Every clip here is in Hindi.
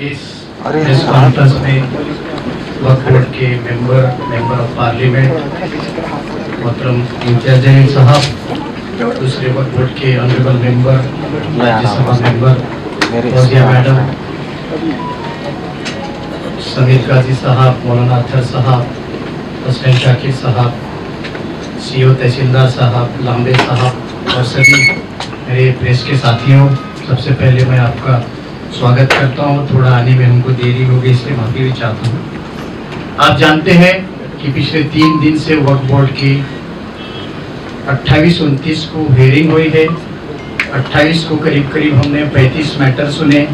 इस प्रेस कॉन्फ्रेंस में वक्फ बोर्ड के मेंबर ऑफ पार्लियामेंट मोहतरम इंचार्ज साहब, दूसरे वक्फ बोर्ड के honourable member, Rajya Sabha member Fauzia madam, Sameer Kazi साहब, मौलाना अतर साहब, हसन शाकिर साहब, सीओ तहसीलदार साहब, लांबे साहब और सभी मेरे प्रेस के साथियों, सबसे पहले मैं आपका स्वागत करता हूँ। थोड़ा आने में हमको देरी हो गई, इसलिए माफ़ी भी चाहता हूँ। आप जानते हैं कि पिछले 3 दिन से वक्फ बोर्ड की 28-29 को हेयरिंग हुई है। 28 को करीब हमने 35 मैटर सुने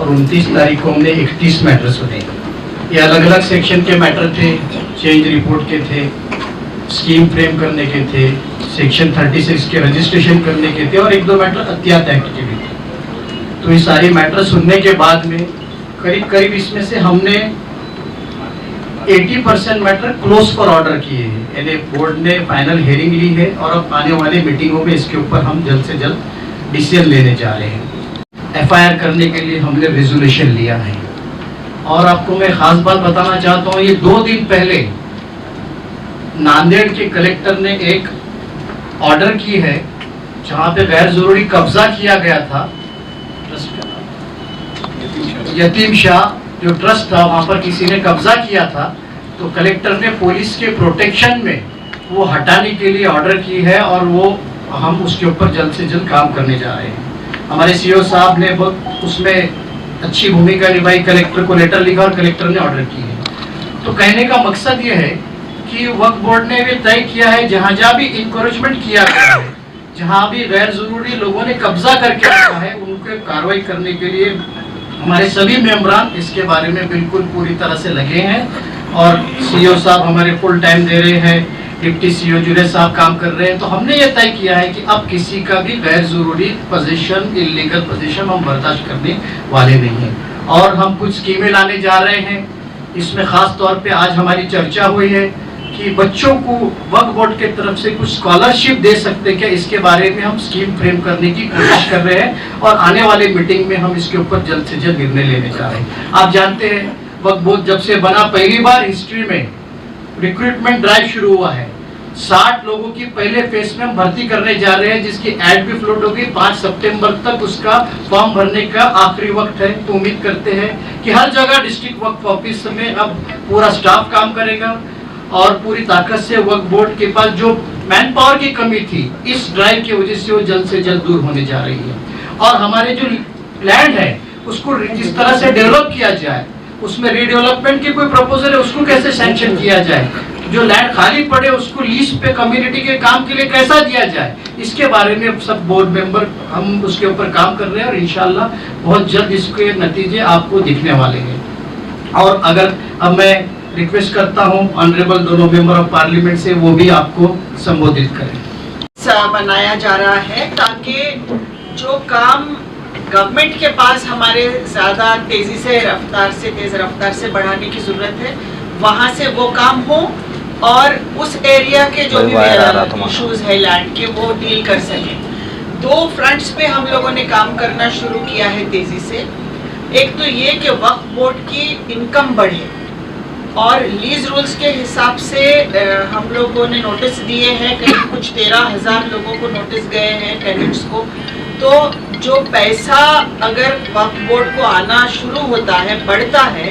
और 29 तारीख को हमने 31 मैटर सुने। ये अलग अलग सेक्शन के मैटर थे, चेंज रिपोर्ट के थे, स्कीम फ्रेम करने के थे, सेक्शन 36 के रजिस्ट्रेशन करने के थे और 1-2 मैटर अत्यात एक्ट के भी थे। तो ये सारे मैटर सुनने के बाद में करीब इसमें से हमने 80% मैटर क्लोज फॉर ऑर्डर किए हैं, यानी बोर्ड ने फाइनल हेयरिंग ली है और अब आने वाली मीटिंगों में इसके ऊपर हम जल्द से जल्द डिसीजन लेने जा रहे हैं। FIR करने के लिए हमने रेजोल्यूशन लिया है। और आपको मैं खास बात बताना चाहता हूँ, ये 2 दिन पहले नांदेड़ के कलेक्टर ने एक ऑर्डर की है जहाँ पे गैर जरूरी कब्जा किया गया था। यतीम शाह जो ट्रस्ट था, वहाँ पर किसी ने कब्जा किया था, तो कलेक्टर ने पुलिस के प्रोटेक्शन में वो हटाने के लिए ऑर्डर की है और वो हम उसके ऊपर जल्द से जल्द काम करने जा रहे हैं। हमारे सीओ साहब ने बहुत उसमें अच्छी भूमिका निभाई, कलेक्टर को लेटर लिखा और कलेक्टर ने ऑर्डर की है। तो कहने का मकसद ये है कि वक्फ बोर्ड ने भी तय किया है, जहाँ जहाँ भी इंकरेजमेंट किया गया है, जहाँ भी गैर जरूरी लोगों ने कब्जा करके रखा है, उनके कार्रवाई करने के लिए हमारे सभी मेंबरान इसके बारे में बिल्कुल पूरी तरह से लगे हैं। और सीओ साहब हमारे फुल टाइम दे रहे हैं, डिप्टी सीओ जुनेद साहब काम कर रहे हैं। तो हमने ये तय किया है कि अब किसी का भी गैर जरूरी पोजीशन, इलीगल पोजीशन हम बर्दाश्त करने वाले नहीं हैं। और हम कुछ स्कीमें लाने जा रहे हैं। इसमें खास तौर पे आज हमारी चर्चा हुई है कि बच्चों को वक्फ बोर्ड के तरफ से कुछ स्कॉलरशिप दे सकते क्या, इसके बारे में हम स्कीम फ्रेम करने की कोशिश कर रहे हैं और आने वाले मीटिंग में हम इसके ऊपर जल्द से जल्द निर्णय लेने जा रहे हैं। आप जानते हैं वक्फ बोर्ड जब से बना, पहली बार हिस्ट्री में रिक्रूटमेंट ड्राइव शुरू हुआ है। 60 लोगों की पहले फेज में हम भर्ती करने जा रहे हैं, जिसकी एड भी फ्लोट होगी। 5 सितंबर तक उसका फॉर्म भरने का आखिरी वक्त है। तो उम्मीद करते हैं कि हर जगह डिस्ट्रिक्ट वक्फ ऑफिस में अब पूरा स्टाफ काम करेगा और पूरी ताकत से वक्फ बोर्ड के पास जो मैन पावर की कमी थी, इस ड्राइव की वजह से वो जल्द से जल्द दूर होने जा रही है। और हमारे जो लैंड है उसको जिस तरह से डेवलप किया जाए, उसमें रीडेवलपमेंट की कोई प्रपोजल है उसको कैसे सैंक्शन किया जाए, जो लैंड खाली पड़े उसको लीज पे कम्युनिटी के काम के लिए कैसा दिया जाए, इसके बारे में सब बोर्ड मेंबर हम उसके ऊपर काम कर रहे हैं और इंशाल्लाह बहुत जल्द इसके नतीजे आपको दिखने वाले हैं। और अगर अब मैं रिक्वेस्ट करता हूं ऑनरेबल दोनों मेंबर ऑफ पार्लियामेंट से, वो भी आपको संबोधित करें। बनाया जा रहा है ताकि जो काम गवर्नमेंट के पास हमारे ज़्यादा तेज़ी से तेज़ रफ्तार से बढ़ाने की ज़रूरत है, वहाँ से वो काम हो और उस एरिया के जो भी इश्यूज है लैंड के, वो डील कर सकें। 2 फ्रंट्स पे हम लोगों ने काम करना शुरू किया है तेज़ी से। एक तो ये कि वक्फ बोर्ड की इनकम बढ़े और लीज रूल्स के हिसाब से हम लोगों ने नोटिस दिए हैं, करीब कुछ 13,000 लोगों को नोटिस गए हैं, टेनेंट्स को। तो जो पैसा अगर वक्फ बोर्ड को आना शुरू होता है, बढ़ता है,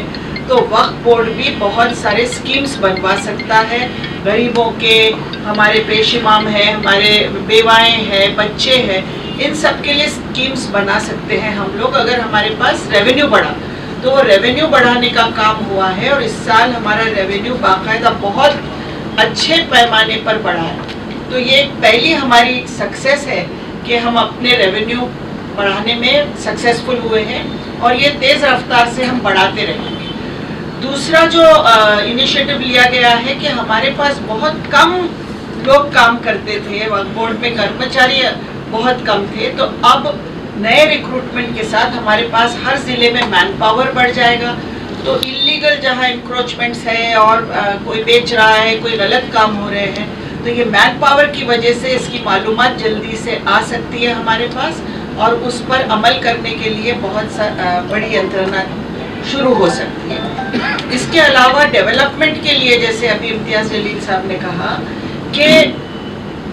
तो वक्फ बोर्ड भी बहुत सारे स्कीम्स बनवा सकता है। गरीबों के, हमारे पेश इमाम है, हमारे बेवाएँ हैं, बच्चे हैं, इन सब के लिए स्कीम्स बना सकते हैं हम लोग, अगर हमारे पास रेवेन्यू बढ़ा। तो रेवेन्यू बढ़ाने का काम हुआ है और इस साल हमारा रेवेन्यू बाकायदा बहुत अच्छे पैमाने पर बढ़ा है। तो ये पहली हमारी सक्सेस है कि हम अपने रेवेन्यू बढ़ाने में सक्सेसफुल हुए हैं और ये तेज़ रफ्तार से हम बढ़ाते रहेंगे। दूसरा जो इनिशिएटिव लिया गया है कि हमारे पास बहुत कम लोग काम करते थे, वक्फ बोर्ड में कर्मचारी बहुत कम थे, तो अब नए रिक्रूटमेंट के साथ हमारे पास हर ज़िले में मैन पावर बढ़ जाएगा। तो इलीगल जहाँ इंक्रोचमेंट्स है और कोई बेच रहा है, कोई गलत काम हो रहे हैं, तो ये मैन पावर की वजह से इसकी मालूमात जल्दी से आ सकती है हमारे पास और उस पर अमल करने के लिए बहुत बड़ी यंत्रणा शुरू हो सकती है। इसके अलावा डेवलपमेंट के लिए, जैसे अभी इम्तियाज जलील साहब ने कहा कि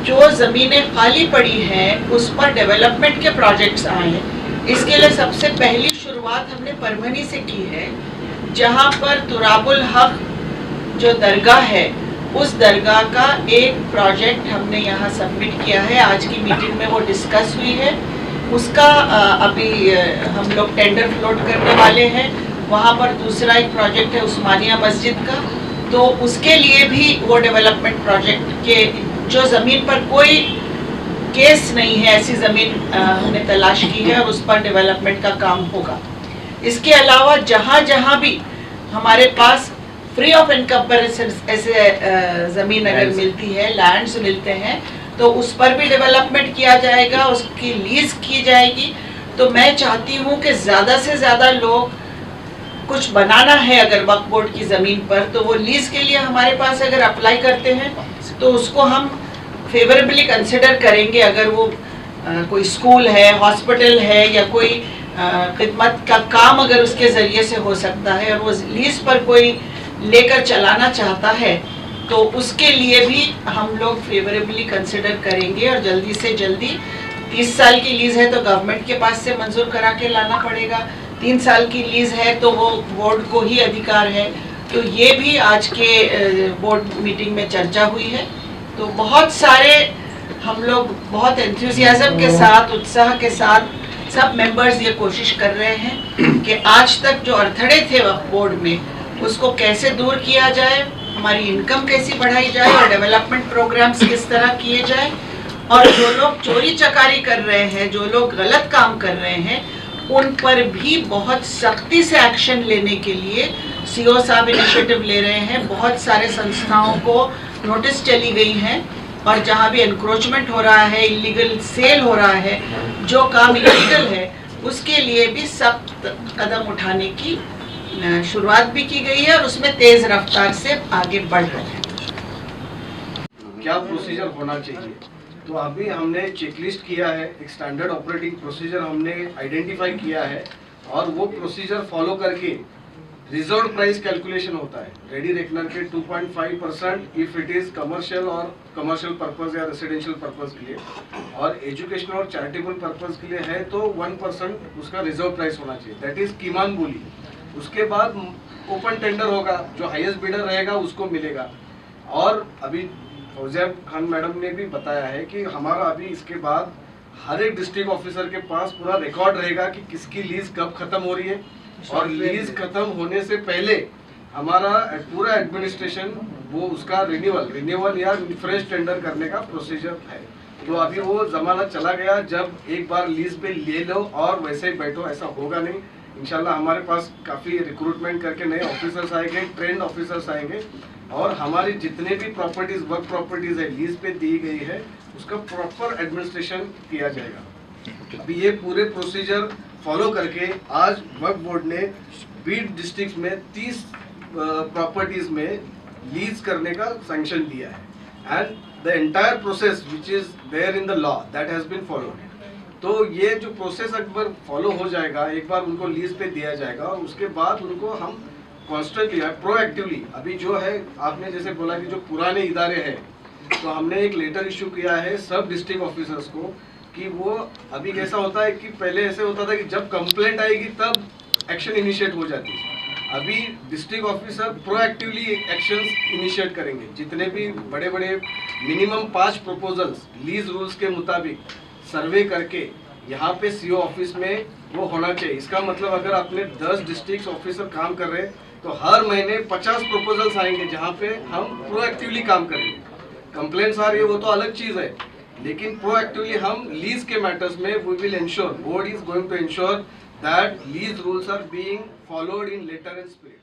जो ज़मीनें खाली पड़ी हैं उस पर डेवलपमेंट के प्रोजेक्ट्स आए हैं। इसके लिए सबसे पहली शुरुआत हमने परभनी से की है, जहां पर तुराबुल हक जो दरगाह है उस दरगाह का एक प्रोजेक्ट हमने यहाँ सबमिट किया है। आज की मीटिंग में वो डिस्कस हुई है। उसका अभी हम लोग टेंडर फ्लोट करने वाले हैं। वहाँ पर दूसरा एक प्रोजेक्ट है उस्मानिया मस्जिद का, तो उसके लिए भी वो डेवलपमेंट प्रोजेक्ट के जो ज़मीन पर कोई केस नहीं है, ऐसी ज़मीन हमने तलाश की है और उस पर डेवलपमेंट का काम होगा। इसके अलावा जहाँ जहाँ भी हमारे पास फ्री ऑफ इनकम्पेरिजन ऐसे ज़मीन अगर मिलती है, लैंड्स मिलते हैं, तो उस पर भी डेवलपमेंट किया जाएगा, उसकी लीज की जाएगी। तो मैं चाहती हूँ कि ज़्यादा से ज़्यादा लोग कुछ बनाना है अगर वक्फ बोर्ड की ज़मीन पर, तो वो लीज के लिए हमारे पास अगर अप्लाई करते हैं तो उसको हम फेवरेबली कंसिडर करेंगे। अगर वो कोई स्कूल है, हॉस्पिटल है या कोई खिदमत का काम अगर उसके ज़रिए से हो सकता है और वो लीज पर कोई लेकर चलाना चाहता है, तो उसके लिए भी हम लोग फेवरेबली कंसिडर करेंगे। और जल्दी से जल्दी 30 साल की लीज है तो गवर्नमेंट के पास से मंजूर करा के लाना पड़ेगा, 3 साल की लीज है तो वो बोर्ड को ही अधिकार है। तो ये भी आज के बोर्ड मीटिंग में चर्चा हुई है। तो बहुत सारे हम लोग बहुत एंथुसियाज्म के साथ, उत्साह के साथ सब मेंबर्स ये कोशिश कर रहे हैं कि आज तक जो अड़थड़े थे वक्फ बोर्ड में उसको कैसे दूर किया जाए, हमारी इनकम कैसी बढ़ाई जाए और डेवलपमेंट प्रोग्राम्स किस तरह किए जाए। और जो लोग चोरी चकारी कर रहे हैं, जो लोग गलत काम कर रहे हैं, उन पर भी बहुत सख्ती से एक्शन लेने के लिए सीओ साहब इनिशिएटिव ले रहे हैं। बहुत सारे संस्थाओं को नोटिस चली गई हैं और जहां भी एनक्रोचमेंट हो रहा है, इलीगल सेल हो रहा है, जो काम इलीगल है उसके लिए भी सख्त कदम उठाने की शुरुआत भी की गई है और उसमें तेज रफ्तार से आगे बढ़ रहे हैं। क्या प्रोसीजर होना चाहिए? तो अभी हमने चेकलिस्ट किया है, एक स्टैंडर्ड ऑपरेटिंग प्रोसीजर हमने आइडेंटिफाई किया है और वो प्रोसीजर फॉलो करके रिजर्व प्राइस कैलकुलेशन होता है रेडी रेकनर के 2.5% इफ इट इज कमर्शियल और कमर्शियल पर्पस या रेसिडेंशियल पर्पस के लिए, और एजुकेशनल और चैरिटेबल पर्पस के लिए है तो 1% उसका रिजर्व प्राइस होना चाहिए, दैट इज कीमान बोली। उसके बाद ओपन टेंडर होगा, जो हाईएस्ट बिडर रहेगा उसको मिलेगा। और अभी फौजिया खान मैडम ने भी बताया है कि हमारा अभी इसके बाद हर एक डिस्ट्रिक्ट ऑफिसर के पास पूरा रिकॉर्ड रहेगा कि किसकी लीज कब खत्म हो रही है, और लीज खत्म होने से पहले हमारा पूरा एडमिनिस्ट्रेशन वो उसका रिन्यूअल या फ्रेश टेंडर करने का प्रोसीजर है। तो अभी वो जमाना चला गया जब एक बार लीज पे ले लो और वैसे ही बैठो, ऐसा होगा नहीं। इंशाल्लाह हमारे पास काफ़ी रिक्रूटमेंट करके नए ऑफिसर्स आएंगे, ट्रेंड ऑफिसर्स आएंगे और हमारी जितने भी प्रॉपर्टीज वर्क प्रॉपर्टीज है लीज पे दी गई है उसका प्रॉपर एडमिनिस्ट्रेशन किया जाएगा। अभी ये पूरे प्रोसीजर फॉलो करके आज वक्फ बोर्ड ने 20 डिस्ट्रिक्ट में 30 प्रॉपर्टीज में लीज करने का सैंक्शन दिया है and the entire process which is there in the law that has been followed. तो ये जो प्रोसेस अगर फॉलो हो जाएगा, एक बार उनको लीज पे दिया जाएगा और उसके बाद उनको हम कॉन्स्टेंटली प्रोएक्टिवली, अभी जो है आपने जैसे बोला कि जो पुराने इदारे हैं, तो हमने एक लेटर इशू किया है सब डिस्ट्रिक्ट ऑफिसर्स को कि वो अभी कैसा होता है कि पहले ऐसे होता था कि जब कंप्लेंट आएगी तब एक्शन इनिशिएट हो जाती है। अभी district officer proactively actions initiate करेंगे। जितने भी बड़े बड़े मिनिमम 5 प्रपोजल्स लीज रूल्स के मुताबिक सर्वे करके यहाँ पे सीओ ऑफिस में वो होना चाहिए। इसका मतलब अगर अपने 10 डिस्ट्रिक्ट ऑफिसर काम कर रहे हैं तो हर महीने 50 प्रपोजल्स आएंगे जहाँ पे हम प्रोएक्टिवली काम करेंगे। कंप्लेंट्स आ रही है वो तो अलग चीज़ है, लेकिन प्रोएक्टिवली हम लीज के मैटर्स में we will ensure, board is going to ensure that lease rules are being followed in letter and spirit.